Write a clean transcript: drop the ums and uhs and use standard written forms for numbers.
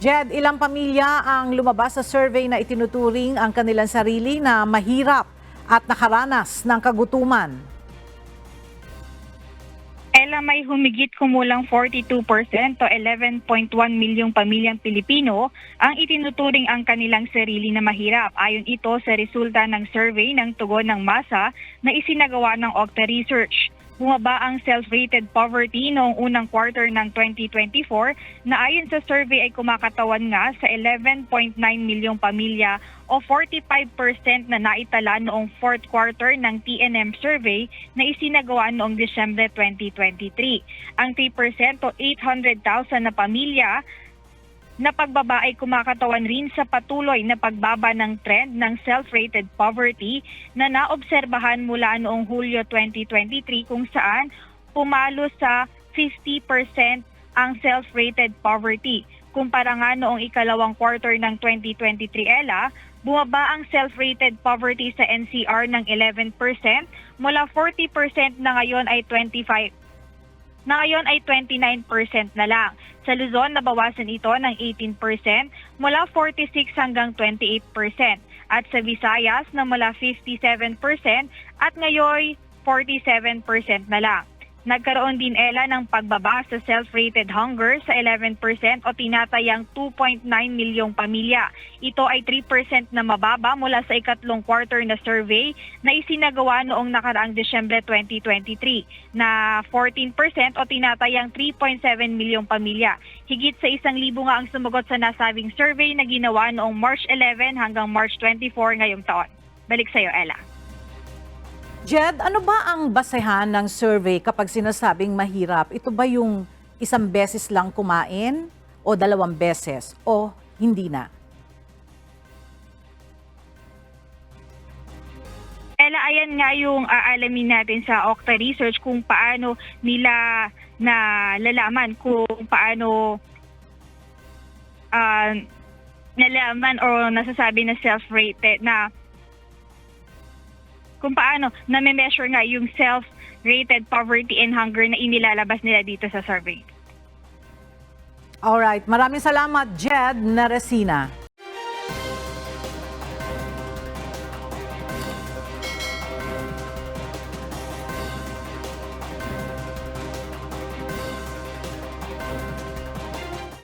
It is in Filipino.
Jed, ilang pamilya ang lumabas sa survey na itinuturing ang kanilang sarili na mahirap at nakaranas ng kagutuman? Ella, may humigit kumulang 42% o 11.1 milyong pamilyang Pilipino ang itinuturing ang kanilang sarili na mahirap. Ayon ito sa resulta ng survey ng tugon ng masa na isinagawa ng Okta Research. Bumaba ang self-rated poverty noong unang quarter ng 2024 na ayon sa survey ay kumakatawan nga sa 11.9 milyong pamilya o 45% na naitala noong fourth quarter ng TNM survey na isinagawa noong Disyembre 2023. Ang 3% o 800,000 na pamilya na pagbaba ay kumakatawan rin sa patuloy na pagbaba ng trend ng self-rated poverty na naobserbahan mula noong Hulyo 2023 kung saan pumalo sa 50% ang self-rated poverty. Kumpara nga noong ikalawang quarter ng 2023, Ella, bumaba ang self-rated poverty sa NCR ng 11% mula 40% na ngayon ay 29% na lang. Sa Luzon, nabawasan ito ng 18% mula 46 hanggang 28%. At sa Visayas na mula 57% at ngayon 47% na lang. Nagkaroon din, Ella, ng pagbaba sa self-rated hunger sa 11% o tinatayang 2.9 milyong pamilya. Ito ay 3% na mababa mula sa ikatlong quarter na survey na isinagawa noong nakaraang Disyembre 2023 na 14% o tinatayang 3.7 milyong pamilya. Higit sa 1,000 nga ang sumagot sa nasabing survey na ginawa noong March 11 hanggang March 24 ngayong taon. Balik sa iyo, Ella. Jed, ano ba ang basehan ng survey kapag sinasabing mahirap? Ito ba yung isang beses lang kumain o 2 beses o hindi na? Ella, ayan nga yung aalamin natin sa Okta Research kung paano nila nalalaman kung paano nalaman o nasasabi na self-rated na kung paano na-measure nga yung self-rated poverty and hunger na inilalabas nila dito sa survey. Alright, maraming salamat, Jed Naresina.